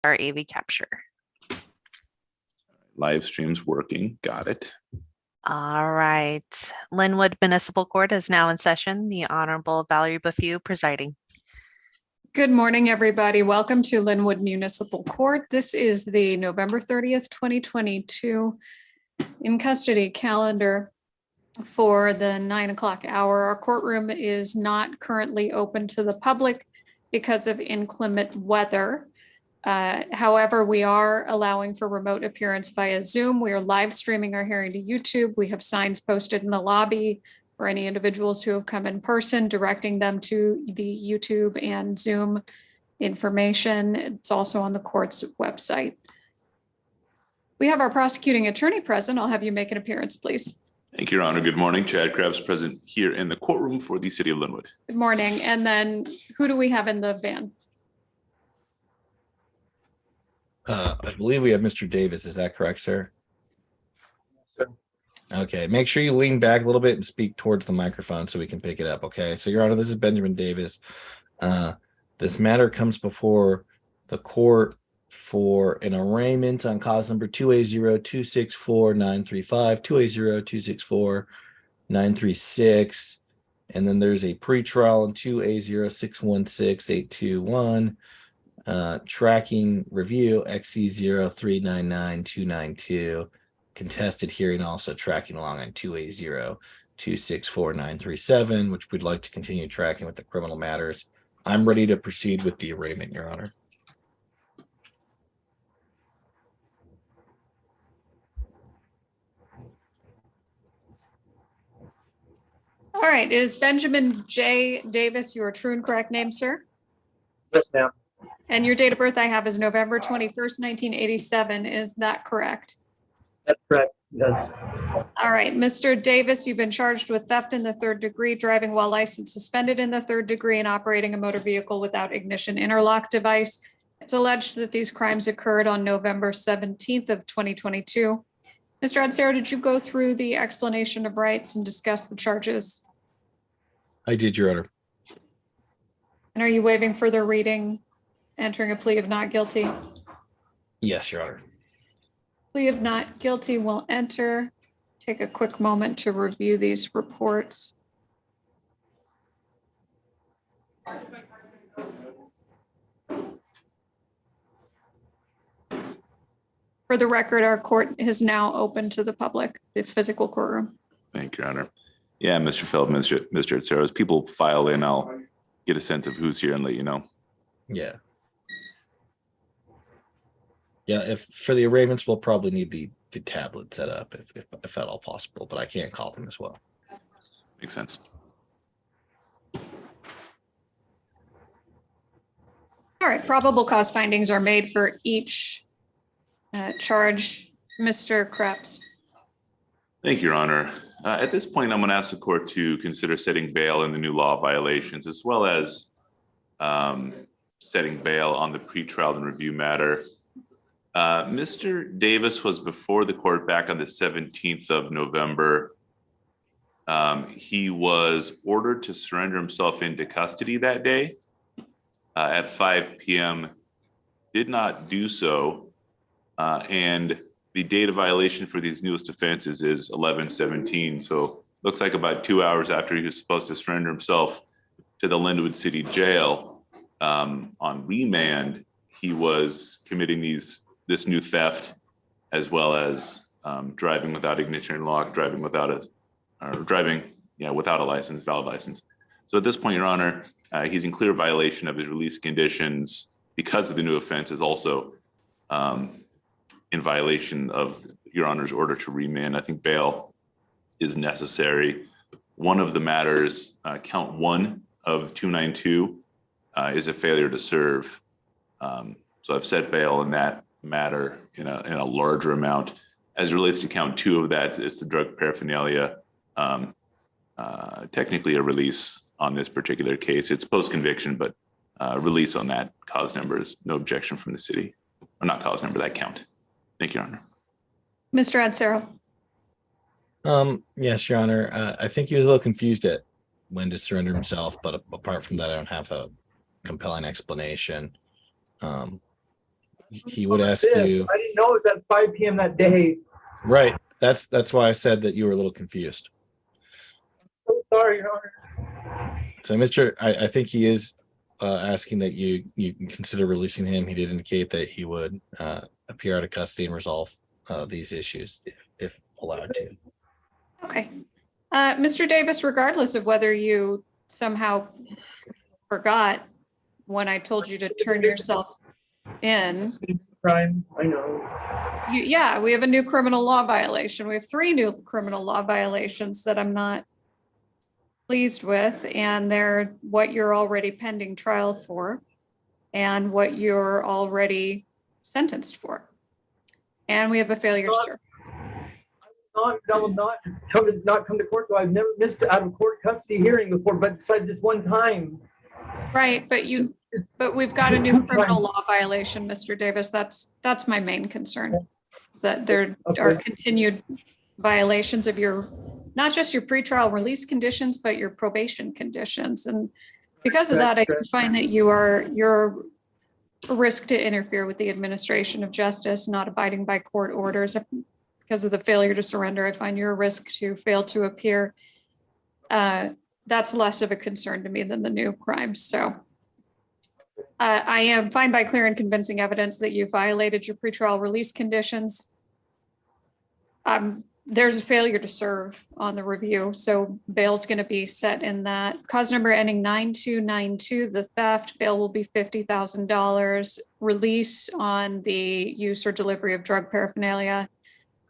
our AV capture. Live stream's working. Got it. All right. Lynnwood Municipal Court is now in session. The Honorable Valerie Buffu presiding. Good morning, everybody. Welcome to Lynnwood Municipal Court. This is the November 30th, 2022 in custody calendar for the 9 o'clock hour. Our courtroom is not currently open to the public because of inclement weather. However, we are allowing for remote appearance via Zoom. We are live streaming our hearing to YouTube. We have signs posted in the lobby for any individuals who have come in person, directing them to the YouTube and Zoom information. It's also on the court's website. We have our prosecuting attorney present. I'll have you make an appearance, please. Thank you, Your Honor. Good morning. Chad Krebs present here in the courtroom for the City of Lynnwood. Good morning. And then who do we have in the van? I believe we have Mr. Davis. Is that correct, sir? Okay, make sure you lean back a little bit and speak towards the microphone so we can pick it up. Okay, so Your Honor, this is Benjamin Davis. This matter comes before the court for an arraignment on cause number 2A0264-935, 2A0264-936, and then there's a pretrial on 2A0616-821. Tracking review XE0399292, contested hearing also tracking along on 2A0264-937, which we'd like to continue tracking with the criminal matters. I'm ready to proceed with the arraignment, Your Honor. All right, is Benjamin J. Davis your true and correct name, sir? Yes, ma'am. And your date of birth I have is November 21st, 1987. Is that correct? That's correct. Yes. All right, Mr. Davis, you've been charged with theft in the third degree, driving while license suspended in the third degree, and operating a motor vehicle without ignition interlock device. It's alleged that these crimes occurred on November 17th of 2022. Mr. Adsero, did you go through the explanation of rights and discuss the charges? I did, Your Honor. And are you waiving further reading, entering a plea of not guilty? Yes, Your Honor. Plea of not guilty will enter. Take a quick moment to review these reports. For the record, our court is now open to the public, the physical courtroom. Thank you, Your Honor. Yeah, Mr. Feldman, Mr. Adsero, as people file in, I'll get a sense of who's here and let you know. Yeah. Yeah, if for the arraignments, we'll probably need the tablet set up if at all possible, but I can't call them as well. Makes sense. All right, probable cause findings are made for each charge. Mr. Krebs. Thank you, Your Honor. At this point, I'm going to ask the court to consider setting bail in the new law violations, as well as setting bail on the pretrial and review matter. Mr. Davis was before the court back on the 17th of November. He was ordered to surrender himself into custody that day at 5 p.m. Did not do so. And the date of violation for these newest offenses is 11/17. So looks like about 2 hours after he was supposed to surrender himself to the Lynnwood City Jail, on remand, he was committing this new theft, as well as driving without ignition interlock, driving without a license, valid license. So at this point, Your Honor, he's in clear violation of his release conditions because of the new offenses, also in violation of Your Honor's order to remand. I think bail is necessary. One of the matters, count 1 of 292, is a failure to serve. So I've set bail in that matter in a larger amount. As it relates to count 2 of that, it's the drug paraphernalia, technically a release on this particular case. It's post-conviction, but release on that cause number is no objection from the city. Or not cause number, that count. Thank you, Your Honor. Mr. Adsero. Yes, Your Honor. I think he was a little confused at when to surrender himself, but apart from that, I don't have a compelling explanation. he would ask This, you, I didn't know it was at 5 p.m. that day. right. That's why I said that you were a little confused. So sorry, Your Honor. So, Mr. I think he is asking that you consider releasing him. He did indicate that he would appear out of custody and resolve these issues if allowed to. Okay. Mr. Davis, regardless of whether you somehow forgot when I told you to turn yourself in, Crime, I know. yeah, we have a new criminal law violation. We have 3 new criminal law violations that I'm not pleased with, and they're what you're already pending trial for and what you're already sentenced for. And we have a failure to serve. I will not come to court, so I've never missed out of court custody hearing before, but besides this one time. Right, but we've got a new criminal law violation, Mr. Davis. That's my main concern. Is that there are continued violations of not just your pretrial release conditions, but your probation conditions. And because of that, I do find that you're a risk to interfere with the administration of justice, not abiding by court orders. Because of the failure to surrender, I find you're a risk to fail to appear. That's less of a concern to me than the new crimes. So I am fine by clear and convincing evidence that you violated your pretrial release conditions. There's a failure to serve on the review, so bail's going to be set in that. Cause number ending 9292, the theft, bail will be $50,000. Release on the use or delivery of drug paraphernalia.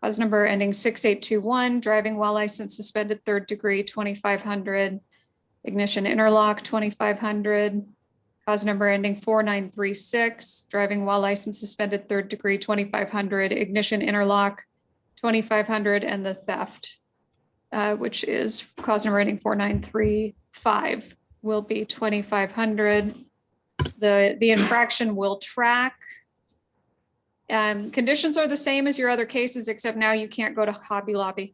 Cause number ending 6821, driving while license suspended, 3rd degree, 2,500. Ignition interlock, 2,500. Cause number ending 4936, driving while license suspended, 3rd degree, 2,500. Ignition interlock, 2,500, and the theft, which is cause number ending 4935, will be 2,500. The infraction will track. Conditions are the same as your other cases, except now you can't go to Hobby Lobby.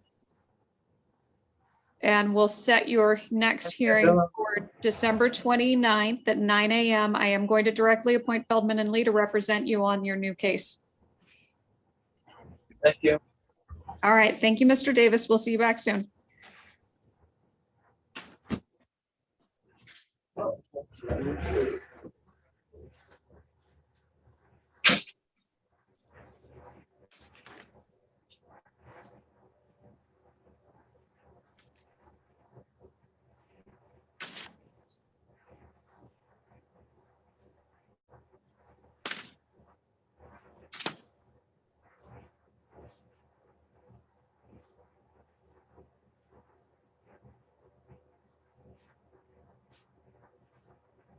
And we'll set your next hearing for December 29th at 9 a.m. I am going to directly appoint Feldman and Lee to represent you on your new case. Thank you. All right. Thank you, Mr. Davis. We'll see you back soon.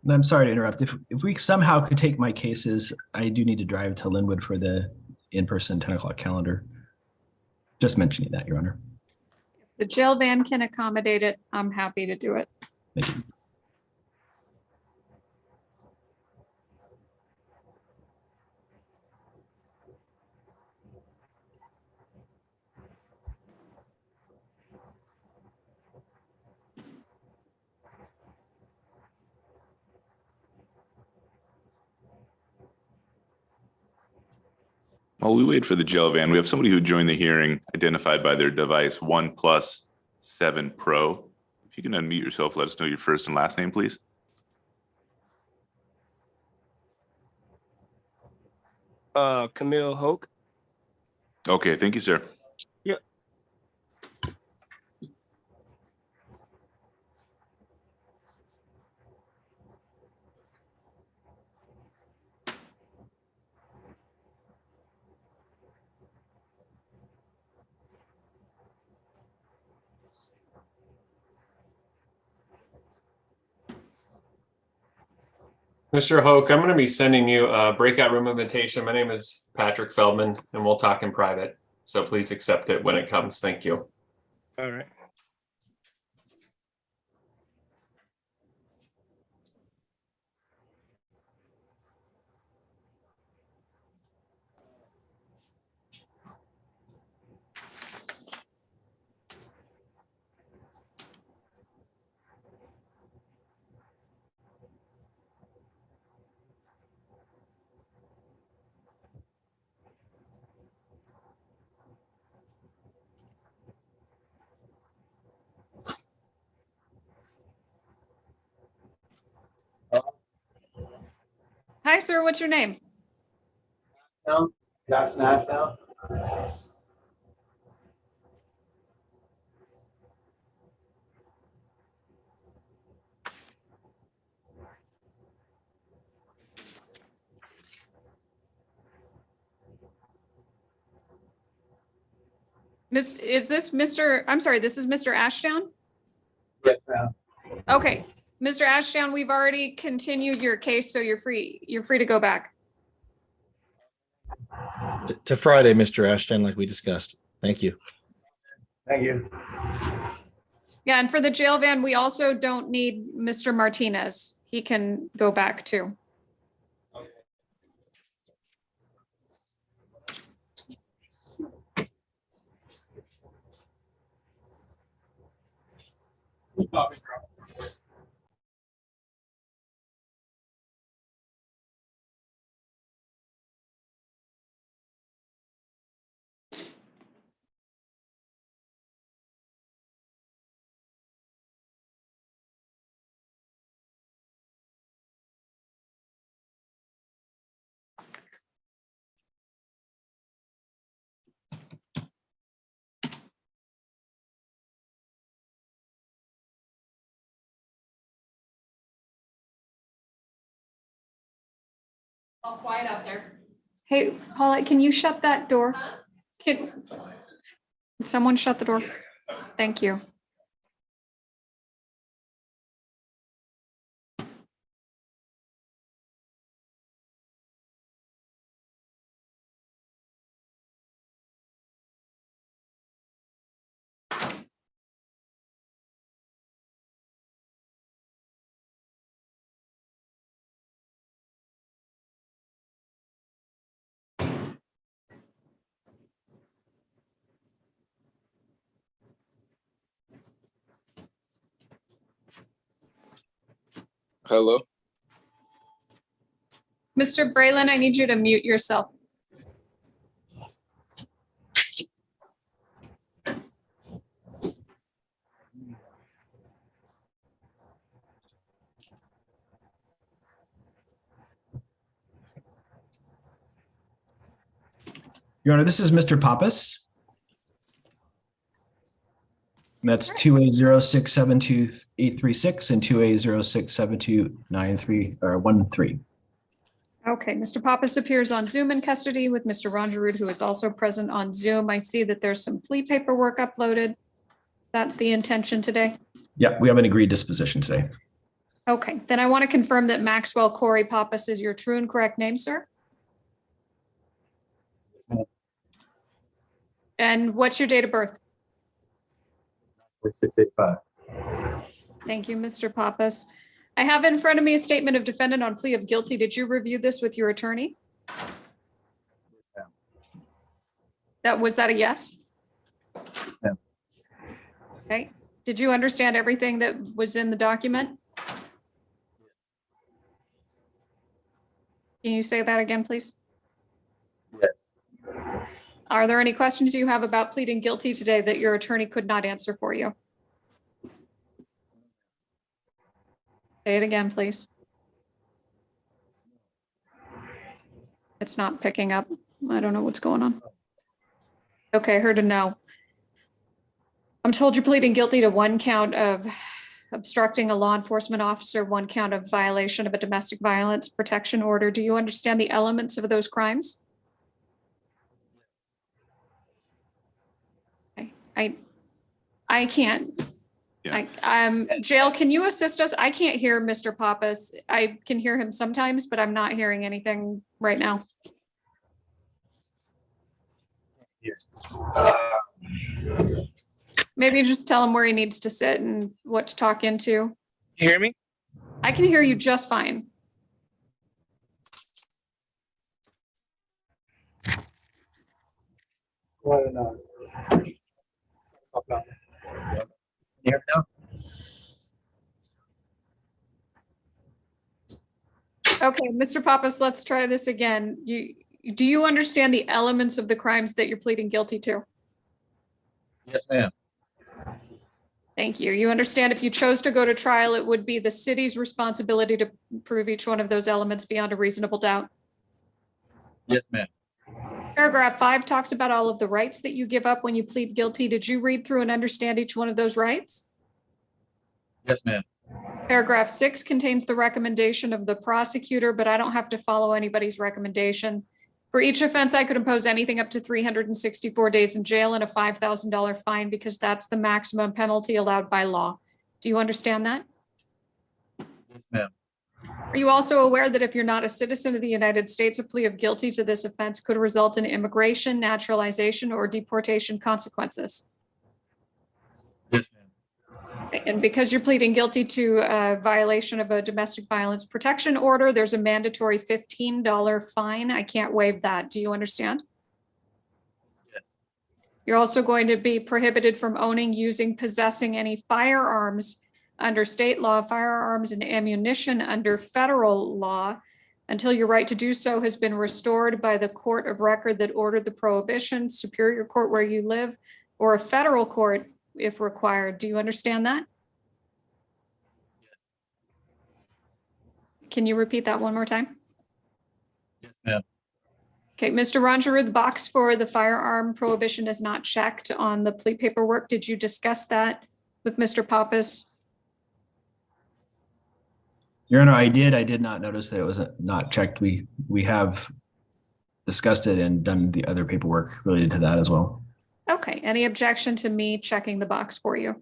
And I'm sorry to interrupt. If we somehow could take my cases, I do need to drive to Lynnwood for the in-person 10 o'clock calendar. Just mentioning that, Your Honor. The jail van can accommodate it. I'm happy to do it. Thank you. While we wait for the jail van, we have somebody who joined the hearing identified by their device OnePlus7 Pro. If you can unmute yourself, let us know your first and last name, please. Camille Hoke. Okay, thank you, sir. Yep. Mr. Hoke, I'm going to be sending you a breakout room invitation. My name is Patrick Feldman, and we'll talk in private. So please accept it when it comes. Thank you. All right. Hi, sir. What's your name? Jackson Ashdown. Is this Mr. I'm sorry, this is Mr. Ashdown? Yes, ma'am. Okay, Mr. Ashdown, we've already continued your case, so you're free to go back. To Friday, Mr. Ashton, like we discussed. Thank you. Thank you. Yeah, and for the jail van, we also don't need Mr. Martinez. He can go back too. All quiet out there. Hey, Paula, can you shut that door? Can someone shut the door? Thank you. Hello. Mr. Braylon, I need you to mute yourself. Your Honor, this is Mr. Pappas. That's 2A0672-836 and 2A0672-93 Okay, Mr. Pappas appears on Zoom in custody with Mr. Rongeroud, who is also present on Zoom. I see that there's some plea paperwork uploaded. Is that the intention today? Yeah, we have an agreed disposition today. Okay, then I want to confirm that Maxwell Corey Pappas is your true and correct name, sir? And what's your date of birth? 685. Thank you, Mr. Pappas. I have in front of me a statement of defendant on plea of guilty. Did you review this with your attorney? Yeah. Was that a yes? Yeah. Okay. Did you understand everything that was in the document? Can you say that again, please? Yes. Are there any questions you have about pleading guilty today that your attorney could not answer for you? Say it again, please. It's not picking up. I don't know what's going on. Okay, heard a no. I'm told you're pleading guilty to one count of obstructing a law enforcement officer, one count of violation of a domestic violence protection order. Do you understand the elements of those crimes? I can't. Yeah. Jail, can you assist us? I can't hear Mr. Pappas. I can hear him sometimes, but I'm not hearing anything right now. Yes. Maybe just tell him where he needs to sit and what to talk into. You hear me? I can hear you just fine. You hear me now? Okay, Mr. Pappas, let's try this again. Do you understand the elements of the crimes that you're pleading guilty to? Yes, ma'am. Thank you. You understand if you chose to go to trial, it would be the city's responsibility to prove each one of those elements beyond a reasonable doubt. Yes, ma'am. Paragraph 5 talks about all of the rights that you give up when you plead guilty. Did you read through and understand each one of those rights? Yes, ma'am. Paragraph 6 contains the recommendation of the prosecutor, but I don't have to follow anybody's recommendation. For each offense, I could impose anything up to 364 days in jail and a $5,000 fine because that's the maximum penalty allowed by law. Do you understand that? Yes, ma'am. Are you also aware that if you're not a citizen of the United States, a plea of guilty to this offense could result in immigration, naturalization, or deportation consequences? Yes, ma'am. And because you're pleading guilty to a violation of a domestic violence protection order, there's a mandatory $15 fine. I can't waive that. Do you understand? Yes. You're also going to be prohibited from owning, using, possessing any firearms under state law, firearms and ammunition under federal law until your right to do so has been restored by the court of record that ordered the prohibition, Superior Court where you live, or a federal court if required. Do you understand that? Can you repeat that one more time? Yes, ma'am. Okay, Mr. Rangeroux, the box for the firearm prohibition is not checked on the plea paperwork. Did you discuss that with Mr. Pappas? Your Honor, I did not notice that it was not checked. We have discussed it and done the other paperwork related to that as well. Okay, any objection to me checking the box for you?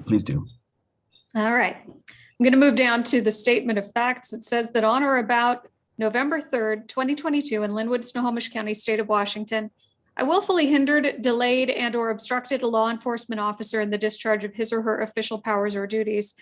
Please do. All right, I'm going to move down to the statement of facts. It says that on or about November 3rd, 2022 in Lynnwood, Snohomish County, state of Washington, I willfully hindered, delayed, and or obstructed a law enforcement officer in the discharge of his or her official powers or duties.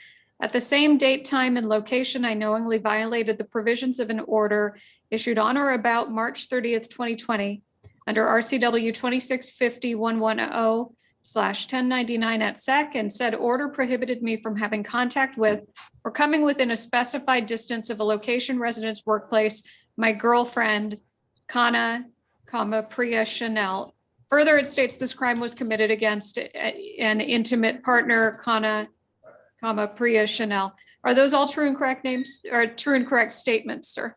At the same date, time, and location, I knowingly violated the provisions of an order issued on or about March 30th, 2020 under RCW 2650-110/1099 at SEC, and said order prohibited me from having contact with or coming within a specified distance of a location, residence, workplace, my girlfriend, Kana, Priya Chanel. Further, it states this crime was committed against an intimate partner, Kana, Priya Chanel. Are those all true and correct names or true and correct statements, sir?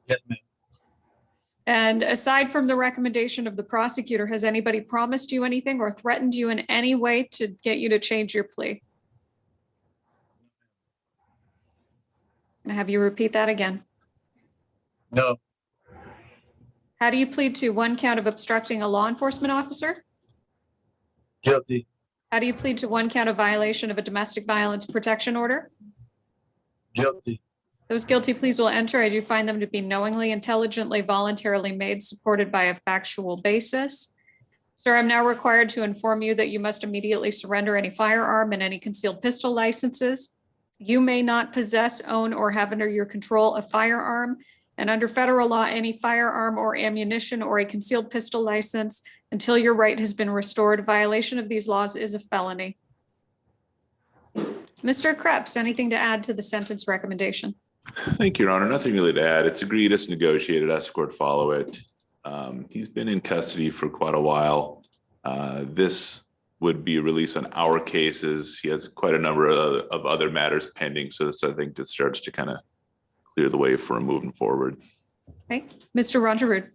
Yes, ma'am. And aside from the recommendation of the prosecutor, has anybody promised you anything or threatened you in any way to get you to change your plea? And have you repeat that again? No. How do you plead to one count of obstructing a law enforcement officer? Guilty. How do you plead to one count of violation of a domestic violence protection order? Guilty. Those guilty pleas will enter. I do find them to be knowingly, intelligently, voluntarily made, supported by a factual basis. Sir, I'm now required to inform you that you must immediately surrender any firearm and any concealed pistol licenses. You may not possess, own, or have under your control a firearm. And under federal law, any firearm or ammunition or a concealed pistol license until your right has been restored. Violation of these laws is a felony. Mr. Krebs, anything to add to the sentence recommendation? Thank you, Your Honor. Nothing really to add. It's agreed, it's negotiated, escort follow it. He's been in custody for quite a while. This would be released on our cases. He has quite a number of other matters pending. So this, I think, just starts to kind of clear the way for him moving forward. Okay, Mr. Rangeroux.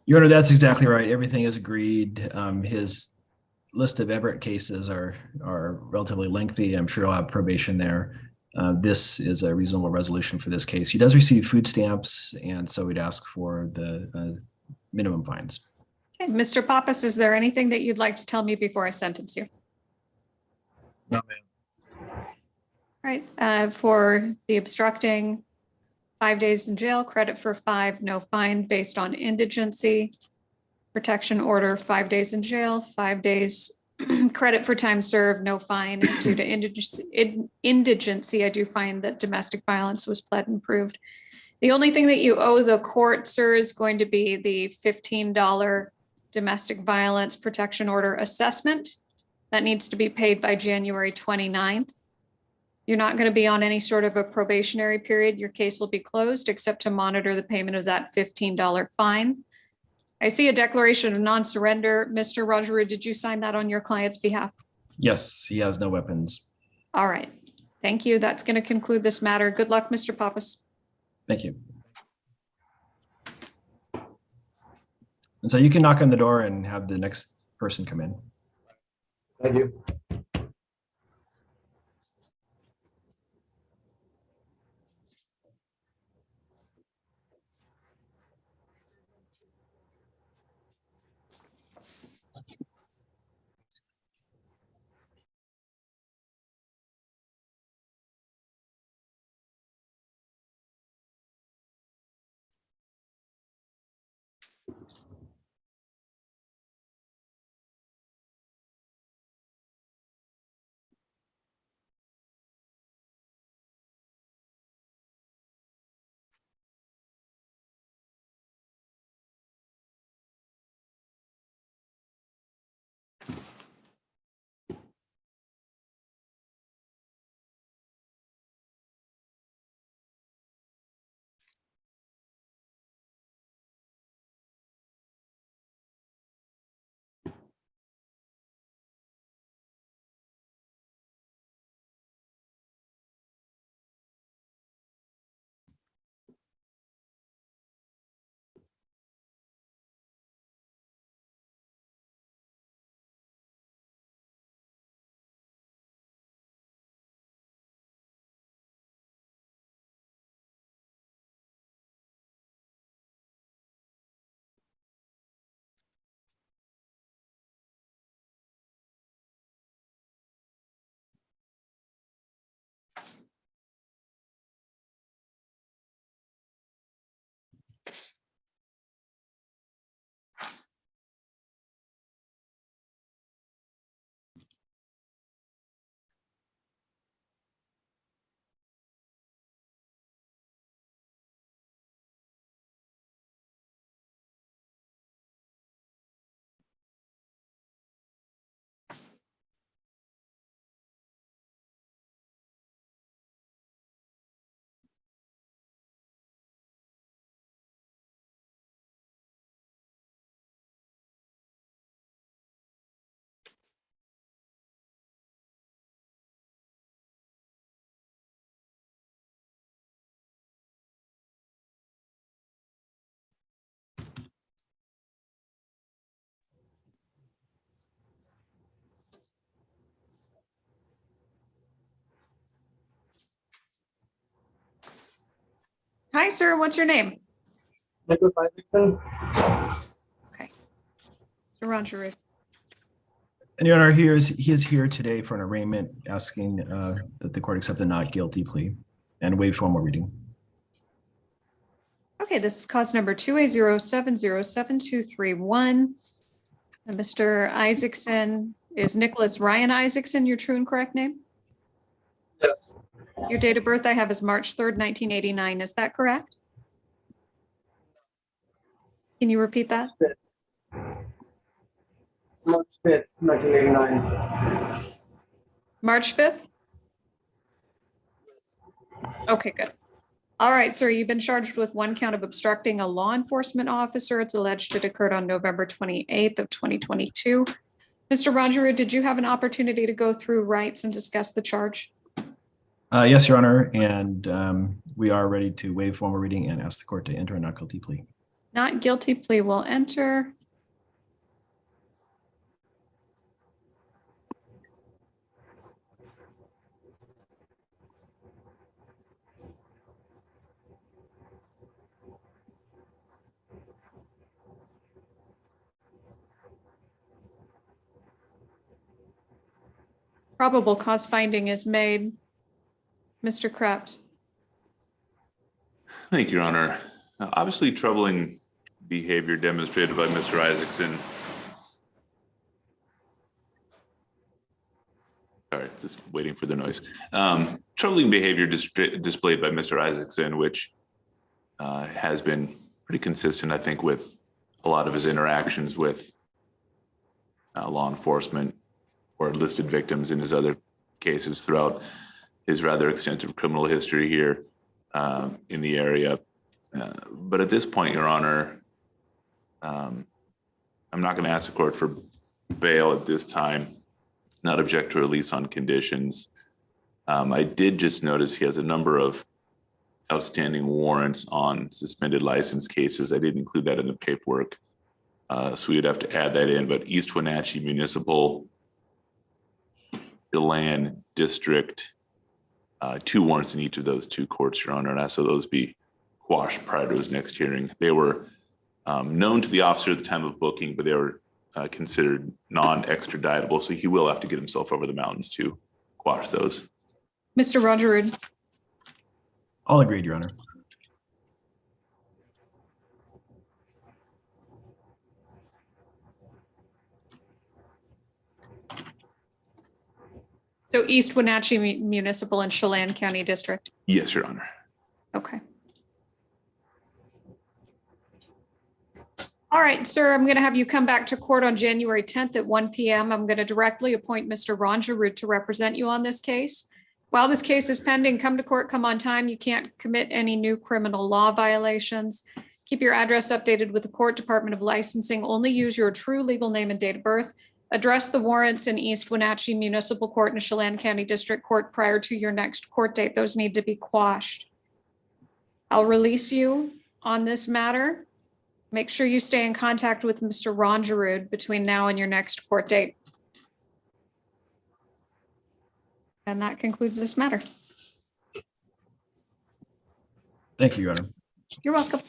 Your Honor, that's exactly right. Everything is agreed. His list of Everett cases are relatively lengthy. I'm sure he'll have probation there. This is a reasonable resolution for this case. He does receive food stamps, and so we'd ask for the minimum fines. Okay, Mr. Pappas, is there anything that you'd like to tell me before I sentence you? No, ma'am. All right, for the obstructing, 5 days in jail, credit for 5, no fine based on indigency. Protection order, 5 days in jail, 5 days credit for time served, no fine due to indigency. I do find that domestic violence was pled and proved. The only thing that you owe the court, sir, is going to be the $15 domestic violence protection order assessment. That needs to be paid by January 29th. You're not going to be on any sort of a probationary period. Your case will be closed except to monitor the payment of that $15 fine. I see a declaration of non-surrender. Mr. Rogeru, did you sign that on your client's behalf? Yes, he has no weapons. All right. Thank you. That's going to conclude this matter. Good luck, Mr. Pappas. Thank you. And so you can knock on the door and have the next person come in. Thank you. Hi, sir. What's your name? Nicholas Isaacson. Okay. Mr. Rogeru. And Your Honor, he is here today for an arraignment, asking that the court accept the not guilty plea and waive formal reading. Okay, this is cause number 2A07072331. Mr. Isaacson, is Nicholas Ryan Isaacson your true and correct name? Yes. Your date of birth I have is March 3rd, 1989. Is that correct? Can you repeat that? It's March 5th, 1989. March 5th? Okay, good. All right, sir, you've been charged with one count of obstructing a law enforcement officer. It's alleged it occurred on November 28th of 2022. Mr. Rogeru, did you have an opportunity to go through rights and discuss the charge? Yes, Your Honor, and we are ready to waive formal reading and ask the court to enter a not guilty plea. Not guilty plea will enter. Probable cause finding is made. Mr. Krebs. Thank you, Your Honor. Obviously troubling behavior demonstrated by Mr. Isaacson. Sorry, just waiting for the noise. Troubling behavior displayed by Mr. Isaacson, which has been pretty consistent, I think, with a lot of his interactions with law enforcement or listed victims in his other cases throughout his rather extensive criminal history here in the area. But at this point, Your Honor, I'm not going to ask the court for bail at this time, not object to release on conditions. I did just notice he has a number of outstanding warrants on suspended license cases. I didn't include that in the paperwork, so we'd have to add that in. But East Wenatchee Municipal, Deland District, 2 warrants in each of those 2 courts, Your Honor, and ask so those be quashed prior to his next hearing. They were known to the officer at the time of booking, but they were considered non-extraditable, so he will have to get himself over the mountains to quash those. Mr. Rogerud. All agreed, Your Honor. So East Wenatchee Municipal and Chelan County District. Yes, Your Honor. Okay. All right, sir, I'm going to have you come back to court on January 10th at 1 p.m. I'm going to directly appoint Mr. Rogerud to represent you on this case. While this case is pending, come to court, come on time. You can't commit any new criminal law violations. Keep your address updated with the Court Department of Licensing. Only use your true legal name and date of birth. Address the warrants in East Wenatchee Municipal Court and Chelan County District Court prior to your next court date. Those need to be quashed. I'll release you on this matter. Make sure you stay in contact with Mr. Rogerud between now and your next court date. And that concludes this matter. Thank you, Your Honor. You're welcome.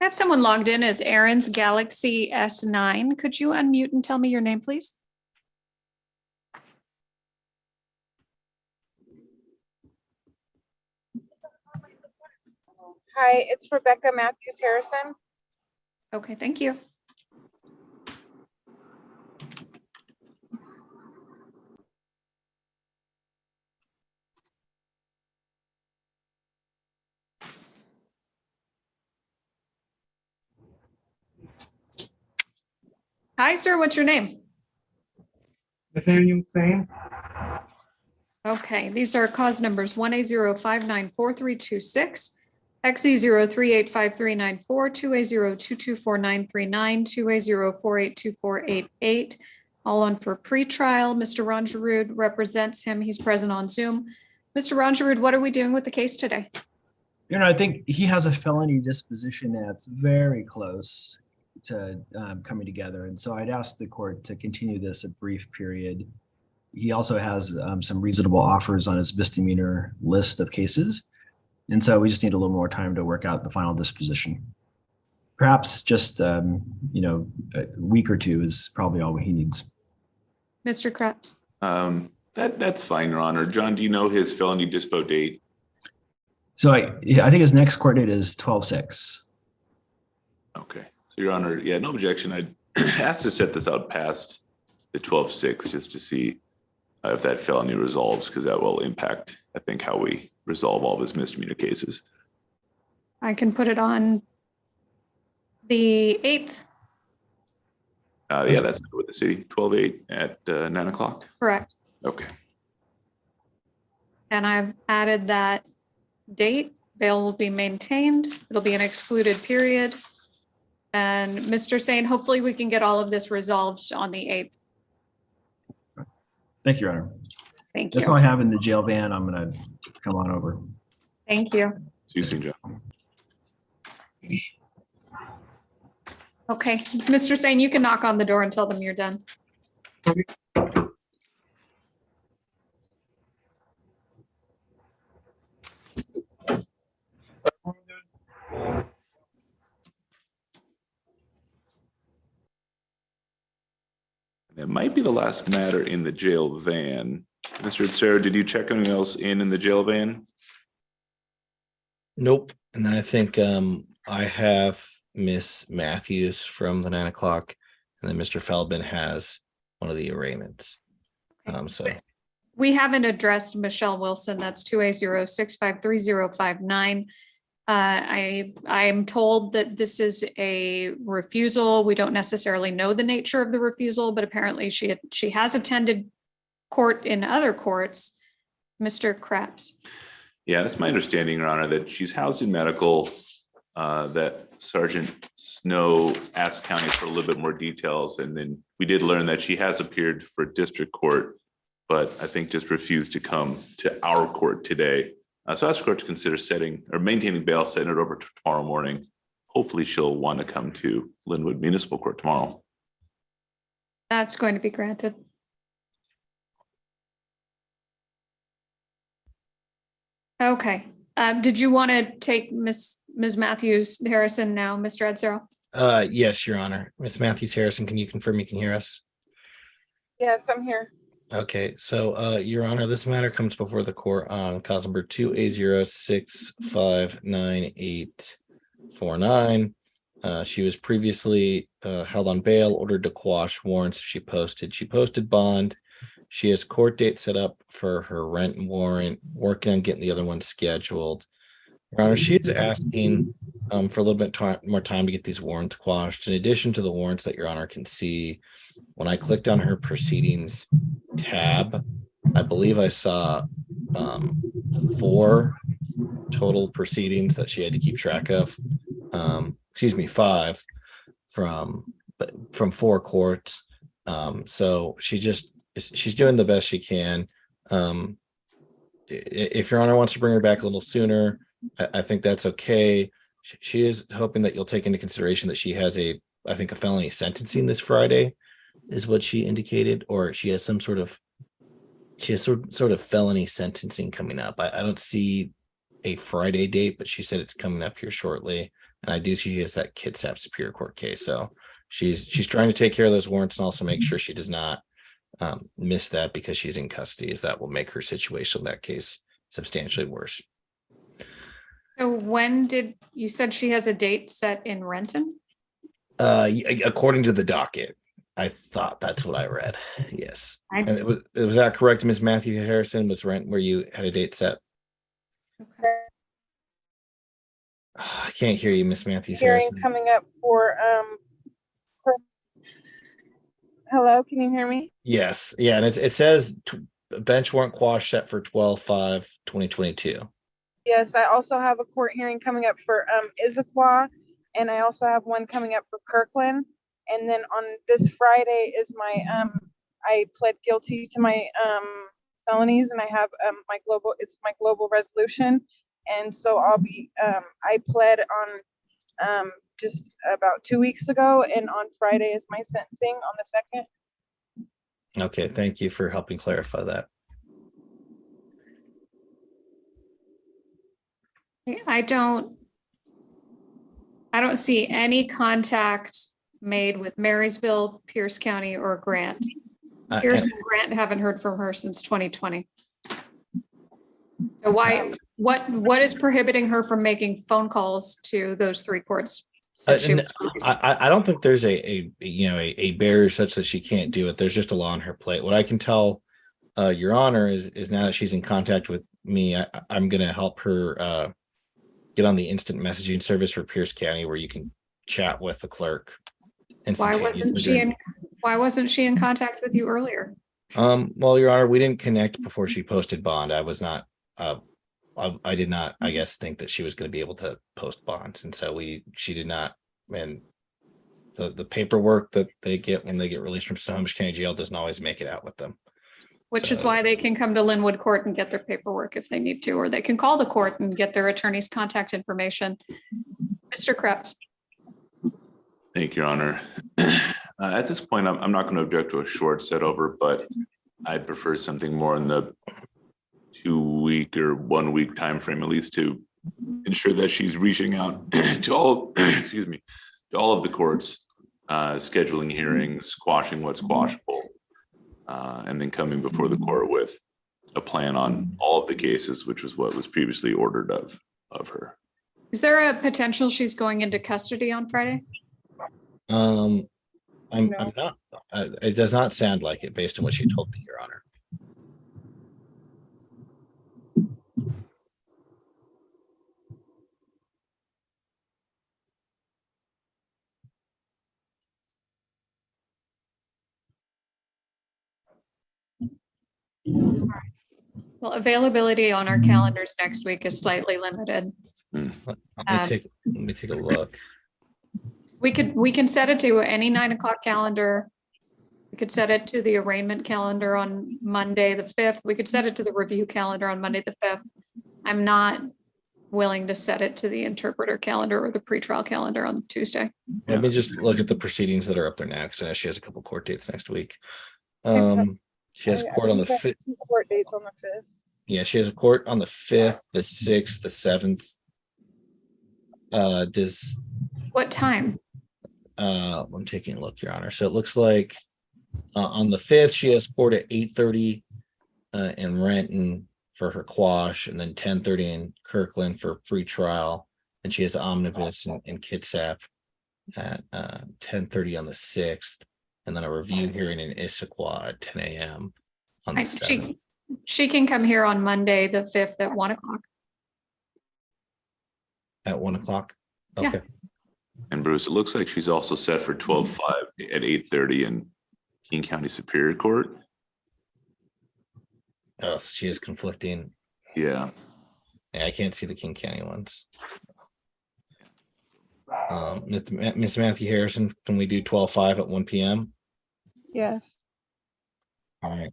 I have someone logged in as Aaron's Galaxy S9. Could you unmute and tell me your name, please? Hi, it's Rebecca Matthews Harrison. Okay, thank you. Hi, sir. What's your name? Nathaniel Sane. Okay, these are cause numbers 1A0594326, XE0385394, 2A0224939, 2A0482488, all on for pretrial. Mr. Rogerud represents him. He's present on Zoom. Mr. Rogerud, what are we doing with the case today? You know, I think he has a felony disposition that's very close to coming together. And so I'd ask the court to continue this a brief period. He also has some reasonable offers on his misdemeanor list of cases. And so we just need a little more time to work out the final disposition. Perhaps just, a week or 2 is probably all he needs. Mr. Krebs. That's fine, Your Honor. John, do you know his felony dispo date? So I think his next court date is 12/6. Okay. So, Your Honor, yeah, no objection. I'd ask to set this out past the 12/6 just to see if that felony resolves, because that will impact, I think, how we resolve all of his misdemeanor cases. I can put it on the 8th. Yeah, that's with the city, 12/8 at 9 o'clock. Correct. Okay. And I've added that date. Bail will be maintained. It'll be an excluded period. And Mr. Sane, hopefully we can get all of this resolved on the 8th. Thank you, Your Honor. Thank That's all I you. have in the jail van. I'm going to come on over. Thank you. See you soon, John. Okay, Mr. Sane, you can knock on the door and tell them you're done. might be the last matter in the jail van. Mr. Sarah, did you check anything else in the jail van? Nope. And then I think I have Miss Matthews from the 9 o'clock, and then Mr. Feldman has one of the arraignments. So We haven't addressed Michelle Wilson. That's 2A06533059. I'm told that this is a refusal. We don't necessarily know the nature of the refusal, but apparently she has attended court in other courts. Mr. Krebs. Yeah, that's my understanding, Your Honor, that she's housed in medical, that Sergeant Snow asked county for a little bit more details. And then we did learn that she has appeared for district court, but I think just refused to come to our court today. So I asked the court to consider setting or maintaining bail, setting it over to tomorrow morning. Hopefully she'll want to come to Lynnwood Municipal Court tomorrow. That's going to be granted. Okay. Did you want to take Ms. Matthews Harrison now, Mr. Edsero? yes, Your Honor. Miss Matthews Harrison, can you confirm you can hear us? Yes, I'm here. Okay, so Your Honor, this matter comes before the court on cause number 2A06599849. She was previously held on bail, ordered to quash warrants. She posted bond. She has court date set up for her rent warrant, working on getting the other one scheduled. Your Honor, she is asking for a little bit more time to get these warrants quashed. In addition to the warrants that Your Honor can see, when I clicked on her proceedings tab, I believe I saw 4 total proceedings that she had to keep track of. 5 from 4 courts. So she's doing the best she can. If Your Honor wants to bring her back a little sooner, I think that's okay. She is hoping that you'll take into consideration that she has a felony sentencing this Friday, is what she indicated, or she has some sort of felony sentencing coming up. I don't see a Friday date, but she said it's coming up here shortly. And I do see she has that Kitsap Superior Court case. So she's trying to take care of those warrants and also make sure she does not miss that because she's in custody, as that will make her situation in that case substantially worse. So when did you said she has a date set in Renton? According to the docket, I thought that's what I read. Yes. And it was that correct, Ms. Matthew Harrison? Was Renton where you had a date set? Okay. I can't hear you, Ms. Matthews Hearing Harrison. coming up for hello, can you hear me? Yes. Yeah. And it says bench warrant quash set for 12/5/2022. Yes, I also have a court hearing coming up for Issaquah, and I also have one coming up for Kirkland. And then on this Friday is my I pled guilty to my felonies, and I have my global resolution. And so I'll be I pled on just about 2 weeks ago, and on Friday is my sentencing on the 2nd. Okay, thank you for helping clarify that. I don't see any contact made with Marysville, Pierce County, or Grant. Pierce and Grant haven't heard from her since 2020. So what is prohibiting her from making phone calls to those 3 courts? I don't think there's a barrier such that she can't do it. There's just a lot on her plate. What I can tell Your Honor is now that she's in contact with me, I'm going to help her get on the instant messaging service for Pierce County, where you can chat with the clerk instantaneously. Why wasn't she in contact with you earlier? Well, Your Honor, we didn't connect before she posted bond. I was not I did not, I guess, think that she was going to be able to post bond. And so she did not, and the paperwork that they get when they get released from Snohomish County Jail doesn't always make it out with them. Which is why they can come to Lynnwood Court and get their paperwork if they need to, or they can call the court and get their attorney's contact information. Mr. Krebs. Thank you, Your Honor. At this point, I'm not going to object to a short set over, but I'd prefer something more in the 2-week or 1 week time frame, at least, to ensure that she's reaching out to all, to all of the courts, scheduling hearings, quashing what's quashable. and then coming before the court with a plan on all of the cases, which was what was previously ordered of her. Is there a potential she's going into custody on Friday? I'm No. not, it does not sound like it based on what she told me, Your Honor. Well, availability on our calendars next week is slightly limited. Let me take a look. We can set it to any 9 o'clock calendar. We could set it to the arraignment calendar on Monday, the 5th. We could set it to the review calendar on Monday, the 5th. I'm not willing to set it to the interpreter calendar or the pretrial calendar on Tuesday. Let me just look at the proceedings that are up there next. I know she has a couple court dates next week. She has court on the 5th. Court dates on the 5th. Yeah, she has a court on the 5th, the 6th, the 7th. What time? I'm taking a look, Your Honor. So it looks like on the 5th, she has court at 8:30 in Renton for her quash, and then 10:30 in Kirkland for free trial. And she has omnibus in Kitsap at 10:30 on the 6th, and then a review hearing in Issaquah at 10 a.m. on the 7th. She can come here on Monday, the 5th at 1 o'clock. At 1 o'clock? Yeah. Okay. And Bruce, it looks like she's also set for 12/5 at 8:30 in King County Superior Court. Oh, so she is conflicting. Yeah. Yeah, I can't see the King County ones. Miss Matthew Harrison, can we do 12/5 at 1 p.m.? Yes. All right.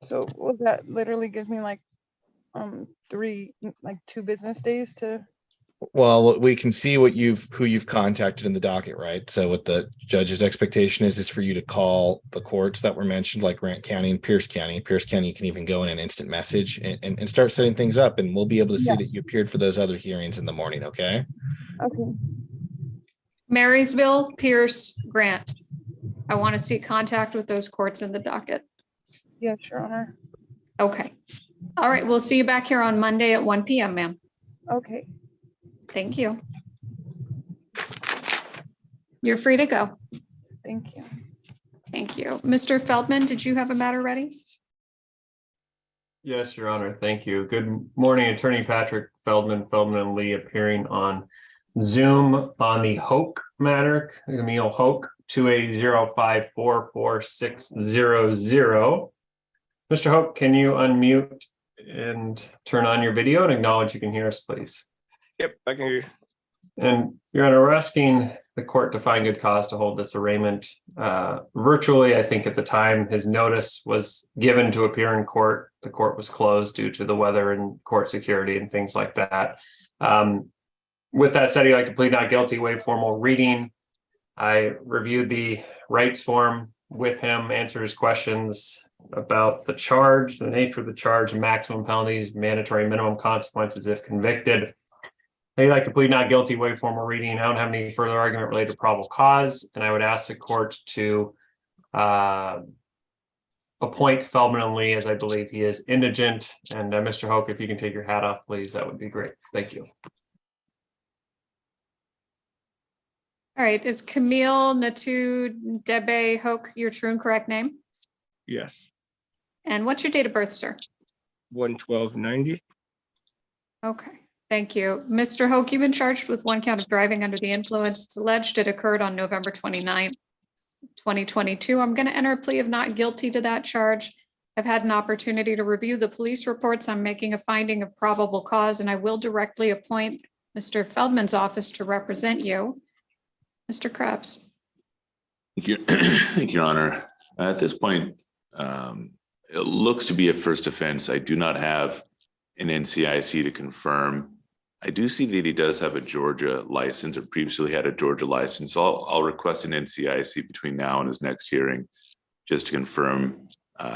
So well, that literally gives me like 2 business days to. Well, we can see who you've contacted in the docket, right? So what the judge's expectation is for you to call the courts that were mentioned, like Grant County and Pierce County. Pierce County, you can even go in an instant message and start setting things up, and we'll be able to see that you appeared for those other hearings in the morning, okay? Okay. Marysville, Pierce, Grant. I want to see contact with those courts in the docket. Yes, Your Honor. Okay. All right, we'll see you back here on Monday at 1 p.m., ma'am. Okay. Thank you. You're free to go. Thank you. Thank you. Mr. Feldman, did you have a matter ready? Yes, Your Honor. Thank you. Good morning, Attorney Patrick Feldman and Lee appearing on Zoom on the Hoke matter. Camille Hoke, 280544600. Mr. Hoke, can you unmute and turn on your video and acknowledge you can hear us, please? Yep, I can hear you. And Your Honor, we're asking the court to find good cause to hold this arraignment virtually. I think at the time his notice was given to appear in court, the court was closed due to the weather and court security and things like that. With that said, he'd like to plead not guilty, waive formal reading. I reviewed the rights form with him, answered his questions about the charge, the nature of the charge, maximum penalties, mandatory minimum consequences if convicted. They'd like to plead not guilty, waive formal reading. I don't have any further argument related to probable cause, and I would ask the court to appoint Feldman and Lee, as I believe he is indigent. And Mr. Hoke, if you can take your hat off, please, that would be great. Thank you. All right, is Camille Natu Debe Hoke your true and correct name? Yes. And what's your date of birth, sir? 1/12/90. Okay, thank you. Mr. Hoke, you've been charged with 1 count of driving under the influence. It's alleged it occurred on November 29th, 2022. I'm going to enter a plea of not guilty to that charge. I've had an opportunity to review the police reports. I'm making a finding of probable cause, and I will directly appoint Mr. Feldman's office to represent you. Mr. Krebs. Thank you, thank you, Your Honor. At this point, it looks to be a first offense. I do not have an NCIC to confirm. I do see that he does have a Georgia license, or previously had a Georgia license. So I'll request an NCIC between now and his next hearing, just to confirm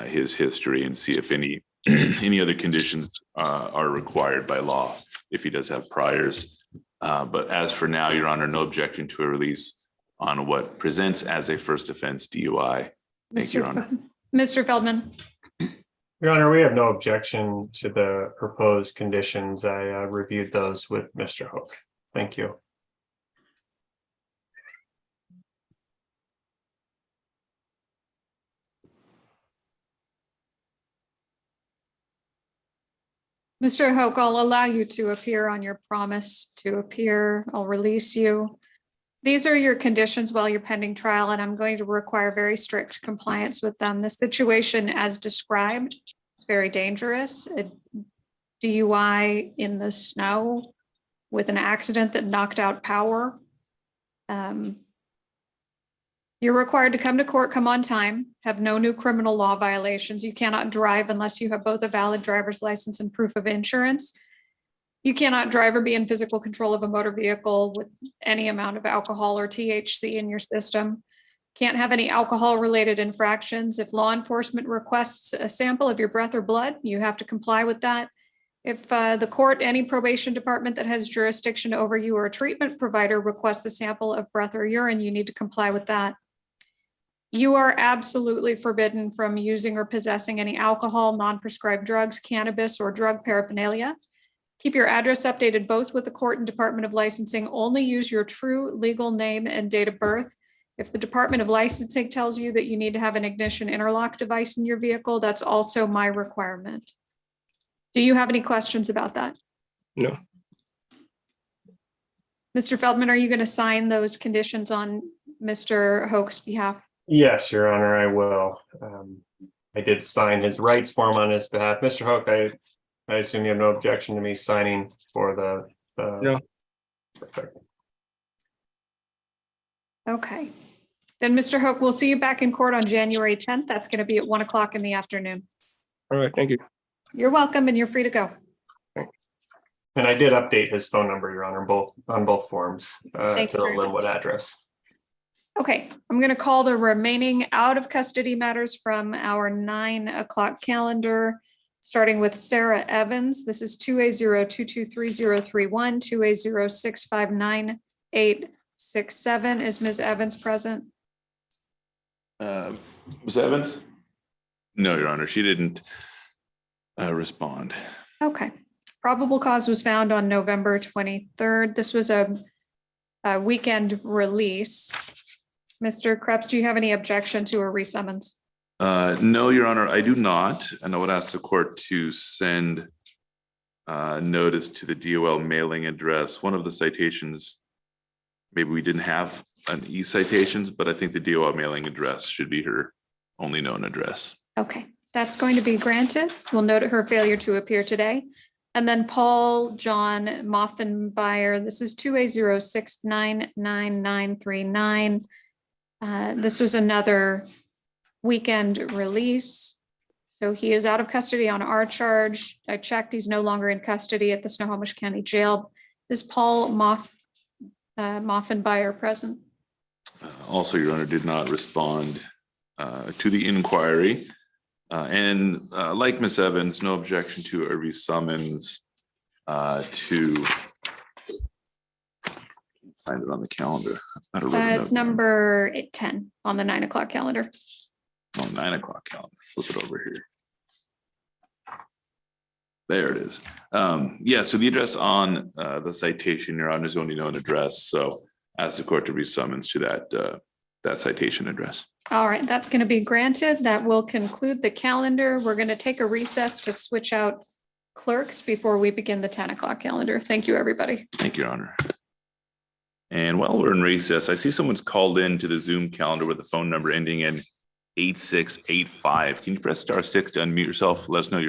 his history and see if any any other conditions are required by law if he does have priors. But as for now, Your Honor, no objection to a release on what presents as a first offense DUI. Thank you, Your Honor. Mr. Feldman. Your Honor, we have no objection to the proposed conditions. I reviewed those with Mr. Hoke. Thank you. Mr. Hoke, I'll allow you to appear on your promise to appear. I'll release you. These are your conditions while you're pending trial, and I'm going to require very strict compliance with them. The situation as described is very dangerous. A DUI in the snow with an accident that knocked out power. You're required to come to court, come on time, have no new criminal law violations. You cannot drive unless you have both a valid driver's license and proof of insurance. You cannot drive or be in physical control of a motor vehicle with any amount of alcohol or THC in your system. Can't have any alcohol-related infractions. If law enforcement requests a sample of your breath or blood, you have to comply with that. If the court, any probation department that has jurisdiction over you or a treatment provider requests a sample of breath or urine, you need to comply with that. You are absolutely forbidden from using or possessing any alcohol, non-prescribed drugs, cannabis, or drug paraphernalia. Keep your address updated both with the court and Department of Licensing. Only use your true legal name and date of birth. If the Department of Licensing tells you that you need to have an ignition interlock device in your vehicle, that's also my requirement. Do you have any questions about that? No. Mr. Feldman, are you going to sign those conditions on Mr. Hoke's behalf? Yes, Your Honor, I will. I did sign his rights form on his behalf. Mr. Hoke, I assume you have no objection to me signing for the. No. Perfect. Okay. Then, Mr. Hoke, we'll see you back in court on January 10th. That's going to be at 1 o'clock in the afternoon. All right, thank you. You're welcome, and you're free to go. And I did update his phone number, Your Honor, on both forms to Thank the you very much. Lynnwood address. Okay, I'm going to call the remaining out of custody matters from our 9 o'clock calendar, starting with Sarah Evans. This is 2A0223031, 2A0659867. Is Ms. Evans present? Ms. Evans? No, Your Honor, she didn't respond. Okay. Probable cause was found on November 23rd. This was a weekend release. Mr. Krebs, do you have any objection to a resummons? No, Your Honor, I do not. And I would ask the court to send notice to the DOL mailing address. One of the citations, maybe we didn't have an e-citations, but I think the DOL mailing address should be her only known address. Okay, that's going to be granted. We'll note her failure to appear today. And then Paul John Moffenbuyer, this is 2A0699939. This was another weekend release. So he is out of custody on our charge. I checked, he's no longer in custody at the Snohomish County Jail. Is Paul Moffenbuyer present? Also, Your Honor, did not respond to the inquiry. And like Ms. Evans, no objection to a resummons to find it on the calendar. It's number 10 on the 9 o'clock calendar. Oh, 9 o'clock calendar. Flip it over here. There it is. Yeah, so the address on the citation, Your Honor's only known address. So ask the court to resummons to that citation address. All right, that's going to be granted. That will conclude the calendar. We're going to take a recess to switch out clerks before we begin the 10 o'clock calendar. Thank you, everybody. Thank you, Your Honor. And while we're in recess, I see someone's called in to the Zoom calendar with a phone number ending in 8685. Can you press *6 to unmute yourself? Let us know your